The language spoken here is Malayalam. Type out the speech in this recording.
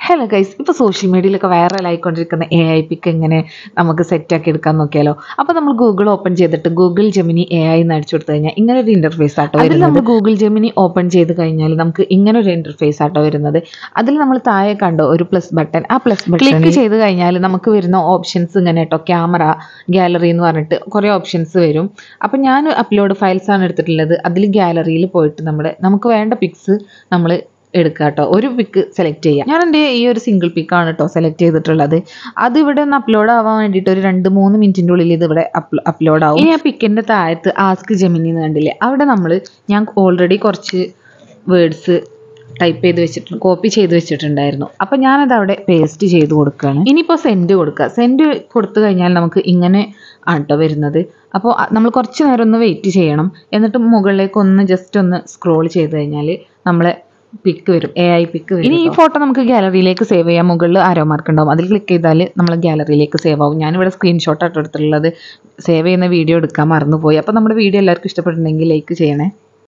ഹലോ ഗൈസ്, ഇപ്പോൾ സോഷ്യൽ മീഡിയയിലൊക്കെ വൈറലായിക്കൊണ്ടിരിക്കുന്ന AI പിക്ക് എങ്ങനെ നമുക്ക് സെറ്റാക്കി എടുക്കാൻ നോക്കിയാലോ. അപ്പോൾ നമ്മൾ ഗൂഗിൾ ഓപ്പൺ ചെയ്തിട്ട് ഗൂഗിൾ ജെമിനി AI എന്ന് അടിച്ചു കൊടുത്തു കഴിഞ്ഞാൽ ഇങ്ങനെ ഒരു ഇൻ്റർഫേസ് ആട്ടോ വരുന്നത്. നമ്മൾ ഗൂഗിൾ ജെമിനി ഓപ്പൺ ചെയ്ത് കഴിഞ്ഞാൽ നമുക്ക് ഇങ്ങനെ ഒരു ഇൻ്റർഫേസ് ആട്ടോ വരുന്നത്. അതിൽ നമ്മൾ താഴെ കണ്ടോ ഒരു പ്ലസ് ബട്ടൺ, ആ പ്ലസ് ബട്ടൺ ക്ലിക്ക് ചെയ്ത് കഴിഞ്ഞാൽ നമുക്ക് വരുന്ന ഓപ്ഷൻസ് ഇങ്ങനെ കേട്ടോ, ക്യാമറ, ഗാലറി എന്ന് പറഞ്ഞിട്ട് കുറേ ഓപ്ഷൻസ് വരും. അപ്പോൾ ഞാൻ അപ്ലോഡ് ഫയൽസ് ആണ് എടുത്തിട്ടുള്ളത്. അതിൽ ഗാലറിയിൽ പോയിട്ട് നമുക്ക് വേണ്ട പിക്സ് നമ്മൾ എടുക്കുക കേട്ടോ. ഒരു പിക്ക് സെലക്ട് ചെയ്യുക. ഞാൻ എൻ്റെ ഈ ഒരു സിംഗിൾ പിക്കാണ് കേട്ടോ സെലക്ട് ചെയ്തിട്ടുള്ളത്. അത് ഇവിടെ ഒന്ന് അപ്ലോഡ് ആവാൻ വേണ്ടിയിട്ട് ഒരു 2-3 മിനിറ്റിൻ്റെ ഉള്ളിൽ ഇത് ഇവിടെ അപ്ലോഡ് ആവും. ഇനി ആ പിക്കിൻ്റെ താഴത്ത് ആസ്ക് ജെമിനി എന്ന് കണ്ടില്ലേ, അവിടെ ഞാൻ ഓൾറെഡി കുറച്ച് വേർഡ്സ് ടൈപ്പ് ചെയ്ത് വെച്ചിട്ടുണ്ട്, കോപ്പി ചെയ്ത് വെച്ചിട്ടുണ്ടായിരുന്നു. അപ്പോൾ ഞാനത് അവിടെ പേസ്റ്റ് ചെയ്ത് കൊടുക്കുകയാണ്. ഇനിയിപ്പോൾ സെൻഡ് കൊടുക്കുക. സെൻഡ് കൊടുത്തു കഴിഞ്ഞാൽ നമുക്ക് ഇങ്ങനെ ആട്ടോ വരുന്നത്. അപ്പോൾ നമ്മൾ കുറച്ച് നേരം ഒന്ന് വെയിറ്റ് ചെയ്യണം. എന്നിട്ട് മുകളിലേക്ക് ജസ്റ്റ് ഒന്ന് സ്ക്രോൾ ചെയ്ത് കഴിഞ്ഞാൽ നമ്മളെ പിക്ക് വരും, AI പിക്ക് വരും. ഇനി ഈ ഫോട്ടോ നമുക്ക് ഗാലറിയിലേക്ക് സേവ് ചെയ്യാം. മുകളിൽ ആരോ മാർക്ക് ഉണ്ടാവും, അതിൽ ക്ലിക്ക് ചെയ്താൽ നമ്മൾ ഗാലറിയിലേക്ക് സേവ് ആവും. ഞാനിവിടെ സ്ക്രീൻഷോട്ട് ആയിട്ട് എടുത്തിട്ടുള്ളത്. സേവ് ചെയ്യുന്ന വീഡിയോ എടുക്കാൻ മറന്നുപോയി. അപ്പോൾ നമ്മുടെ വീഡിയോ എല്ലാവർക്കും ഇഷ്ടപ്പെട്ടിട്ടുണ്ടെങ്കിൽ ലൈക്ക് ചെയ്യണേ.